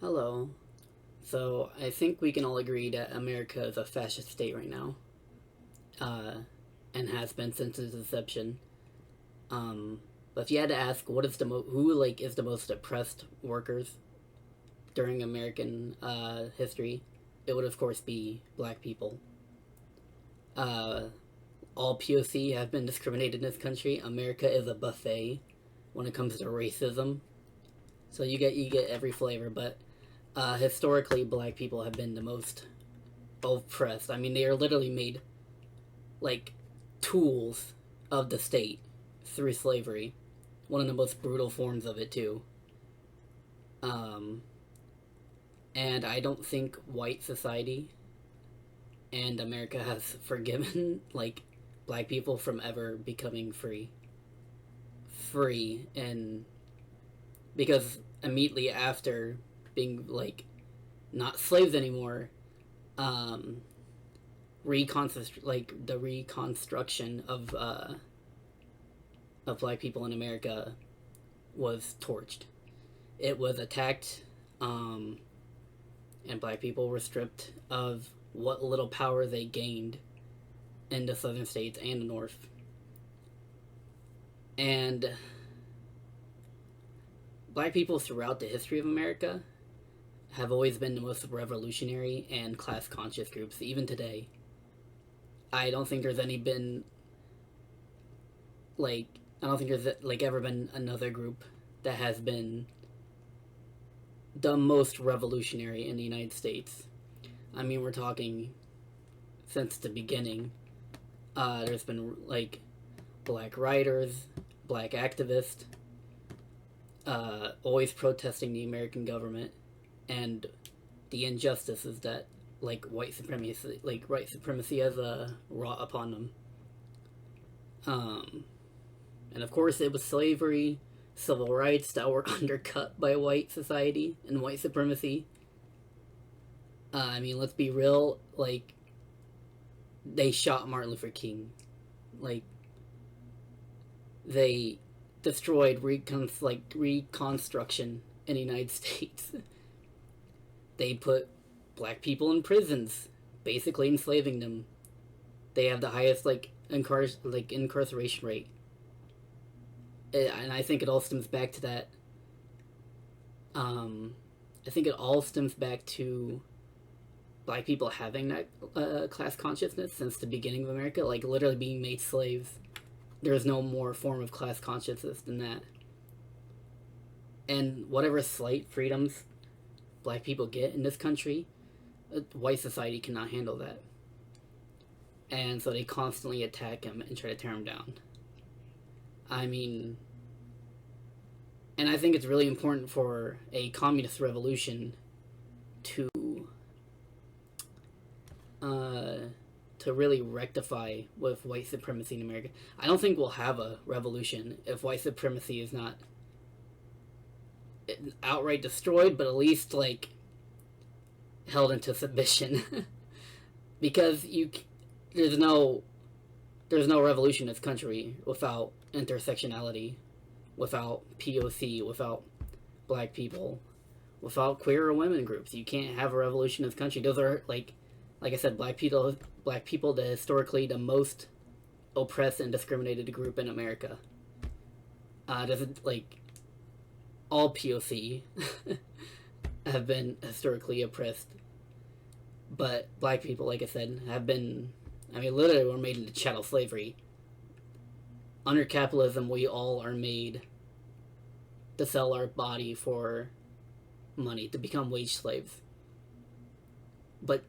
Hello. So, I think we can all agree that America is a fascist state right now, uh, and has been since its inception. But if you had to ask, who is the most oppressed workers during American history, it would of course be black people. Uh, all POC have been discriminated in this country. America is a buffet when it comes to racism, so you get every flavor. But historically, black people have been the most oppressed. I mean, they are literally made like tools of the state through slavery. One of the most brutal forms of it too. Um, and I don't think white society and America has forgiven like black people from ever becoming free, and because immediately after being like not slaves anymore, um, the reconstruction of black people in America was torched. It was attacked, um, and black people were stripped of what little power they gained in the southern states and the north. And black people throughout the history of America have always been the most revolutionary and class conscious groups, even today. I don't think there's any been like I don't think there's like ever been another group that has been the most revolutionary in the United States. I mean, we're talking since the beginning. There's been like black writers, black activists, always protesting the American government and the injustices that white supremacy has wrought upon them. Um, and of course, it was slavery, civil rights that were undercut by white society and white supremacy. I mean, let's be real. Like, they shot Martin Luther King. Like, they destroyed reconstruction in the United States. They put black people in prisons, basically enslaving them. They have the highest incarceration rate, and I think it all stems back to that. Um, I think it all stems back to black people having that class consciousness since the beginning of America, like literally being made slaves. There's no more form of class consciousness than that. And whatever slight freedoms black people get in this country, white society cannot handle that. And so they constantly attack him and try to tear him down. I mean, and I think it's really important for a communist revolution to uh, to really rectify with white supremacy in America. I don't think we'll have a revolution if white supremacy is not outright destroyed, but at least like held into submission. Because there's no there's no revolution in this country without intersectionality, without POC, without black people, without queer or women groups. You can't have a revolution in this country. Those are like I said, black people, the historically the most oppressed and discriminated group in America. Doesn't like all POC have been historically oppressed, but black people, like I said, have been. I mean, literally, were made into chattel slavery. Under capitalism, we all are made to sell our body for money, to become wage slaves. But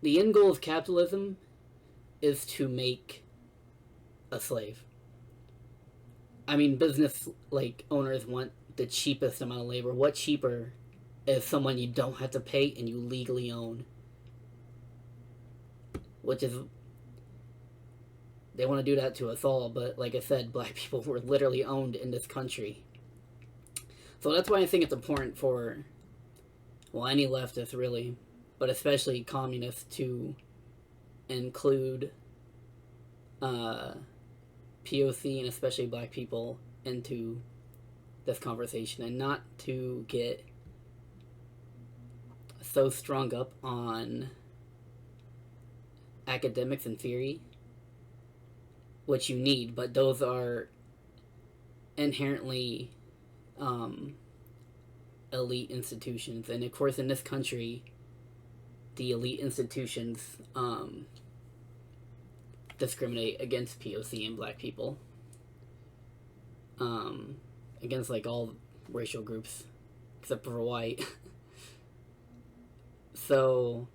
the end goal of capitalism is to make a slave. I mean, business owners want the cheapest amount of labor. What cheaper is someone you don't have to pay and you legally own? Which is, they want to do that to us all, but like I said, black people were literally owned in this country. So that's why I think it's important for, well, any leftist really, but especially communists, to include POC and especially black people into this conversation, and not to get so strung up on academics and theory, which you need, but those are inherently um, elite institutions. And of course, in this country, the elite institutions discriminate against POC and black people, against like all racial groups except for white. So,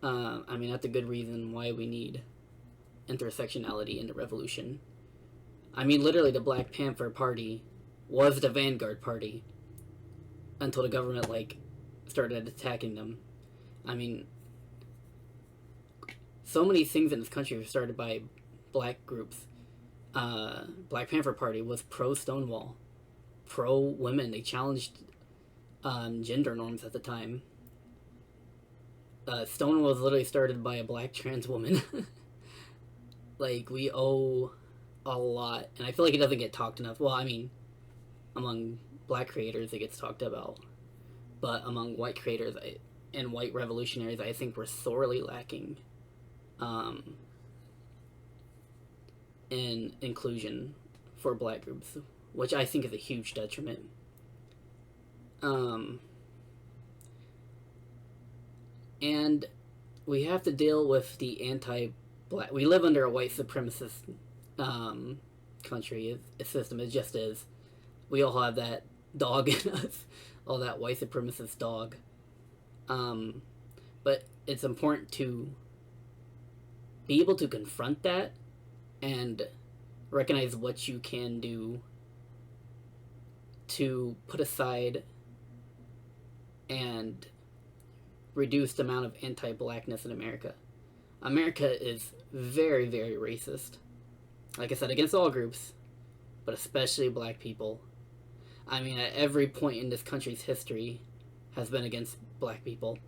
I mean, that's a good reason why we need intersectionality in the revolution. I mean, literally, the Black Panther Party was the vanguard party until the government like started attacking them. I mean, so many things in this country were started by black groups. Black Panther Party was pro Stonewall, pro women. They challenged gender norms at the time. Stonewall was literally started by a black trans woman. Like, we owe a lot, and I feel like it doesn't get talked enough. Well, I mean, among black creators, it gets talked about, but among white creators and white revolutionaries, I think we're sorely lacking in inclusion for black groups, which I think is a huge detriment. And we have to deal with the anti-black. We live under a white supremacist country. A system. It just is. We all have that dog in us, all that white supremacist dog. But it's important to be able to confront that and recognize what you can do to put aside and reduce the amount of anti-blackness in America. America is very, very racist. Like I said, against all groups, but especially black people. I mean, at every point in this country's history has been against black people.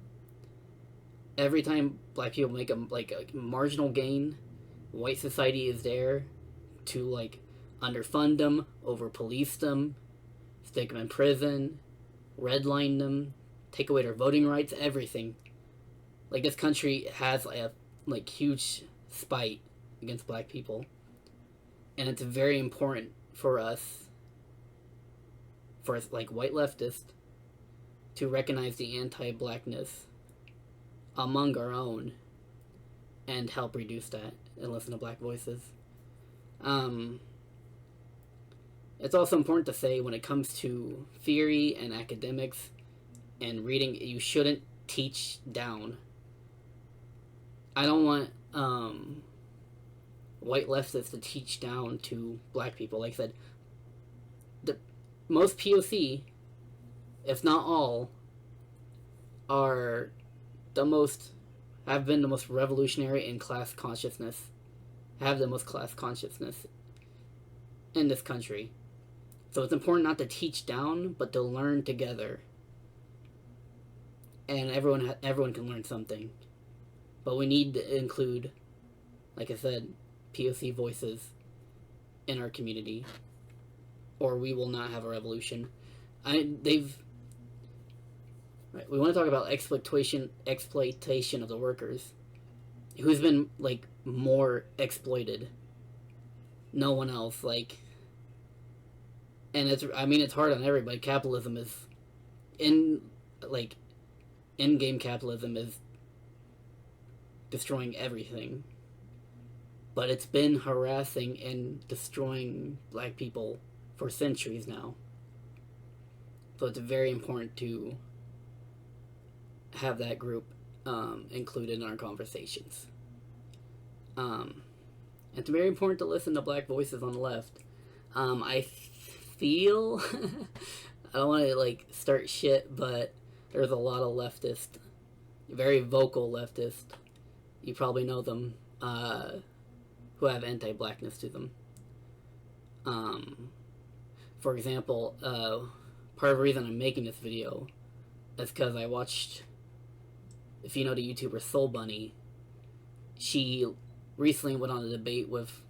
Every time black people make a marginal gain, white society is there to like underfund them, over-police them, stick them in prison, redline them, take away their voting rights, everything. Like, this country has a like huge spite against black people, and it's very important for us like white leftists to recognize the anti-blackness among our own and help reduce that and listen to black voices. It's also important to say, when it comes to theory and academics and reading, you shouldn't teach down. I don't want white leftists to teach down to black people. Like I said, the most POC, if not all, have been the most revolutionary in class consciousness, have the most class consciousness in this country. So it's important not to teach down, but to learn together. And everyone can learn something. But we need to include, like I said, POC voices in our community, or we will not have a revolution. We want to talk about exploitation of the workers. Who's been like more exploited? No one else. Like, and it's hard on everybody. Capitalism is in-game capitalism is destroying everything. But it's been harassing and destroying black people for centuries now. So it's very important to have that group included in our conversations. It's very important to listen to black voices on the left. I feel I don't want to like start shit, but there's a lot of leftists, very vocal leftists. You probably know them, who have anti-blackness to them. For example, part of the reason I'm making this video is because I watched, if you know the YouTuber Soul Bunny, she recently went on a debate with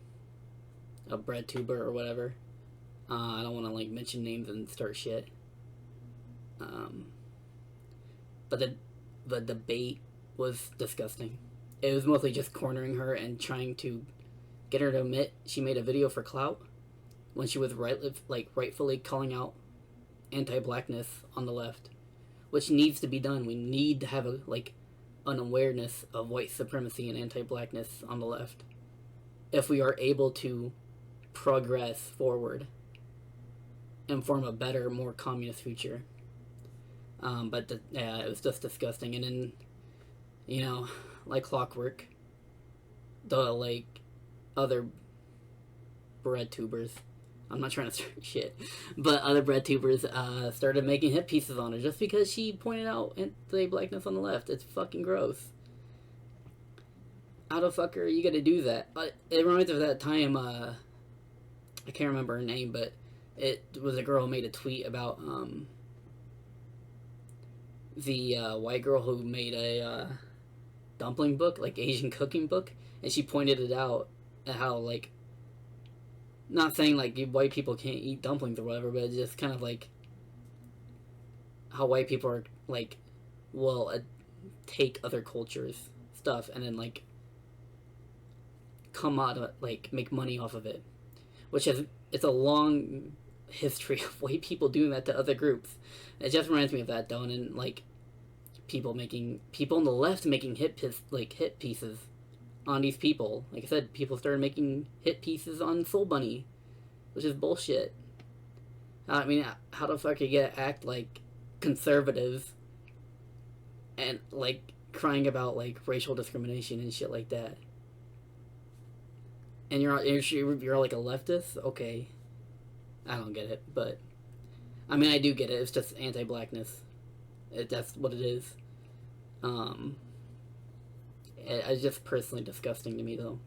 a bread tuber or whatever. I don't want to like mention names and start shit. but the debate was disgusting. It was mostly just cornering her and trying to get her to admit she made a video for clout when she was rightfully calling out anti-blackness on the left, which needs to be done. We need to have an awareness of white supremacy and anti-blackness on the left if we are able to progress forward and form a better, more communist future. Yeah, it was just disgusting. And then, like clockwork, the other bread tubers, I'm not trying to start shit, but other bread tubers started making hit pieces on her just because she pointed out anti-blackness on the left. It's fucking gross. How the fuck are you gonna do that? It reminds me of that time, I can't remember her name, but it was a girl who made a tweet about the white girl who made a dumpling book, Asian cooking book, and she pointed it out at how not saying white people can't eat dumplings or whatever, but just kind of how white people are will take other cultures stuff and then come out of make money off of it, which is it's a long history of white people doing that to other groups. It just reminds me of that though, and people on the left making hit pieces on these people. Like I said, people started making hit pieces on Soul Bunny, which is bullshit. I mean, how the fuck are you gonna act like conservatives and crying about racial discrimination and shit like that? And you're like a leftist? Okay, I don't get it, but I mean I do get it. It's just anti-blackness. That's what it is. It's just personally disgusting to me, though.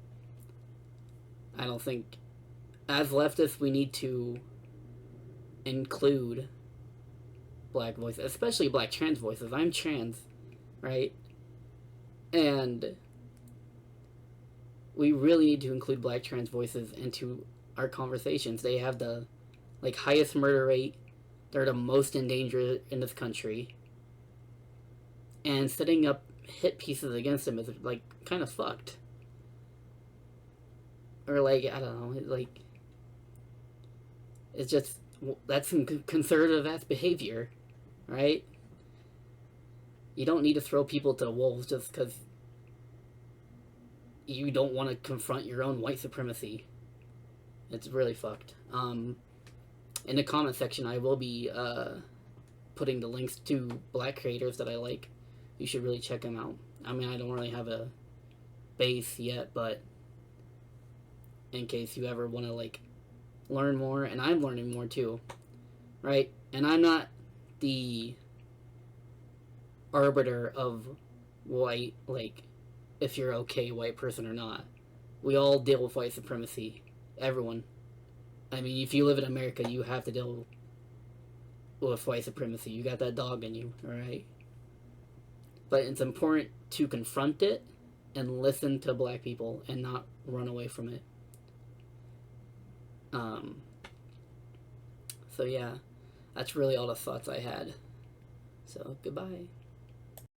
I don't think, as leftists, we need to include black voices, especially black trans voices. I'm trans, right? And we really need to include black trans voices into our conversations. They have the highest murder rate. They're the most in danger in this country. And setting up hit pieces against them is kind of fucked. Or I don't know, it's just, that's some conservative ass behavior, right? You don't need to throw people to the wolves just because you don't want to confront your own white supremacy. It's really fucked. In the comment section, I will be putting the links to black creators that I like. You should really check them out. I mean, I don't really have a base yet, but in case you ever want to learn more, and I'm learning more too, right? And I'm not the arbiter of white, if you're okay white person or not. We all deal with white supremacy. Everyone. I mean, if you live in America, you have to deal with white supremacy. You got that dog in you, alright? But it's important to confront it and listen to black people and not run away from it. So yeah, that's really all the thoughts I had. So goodbye.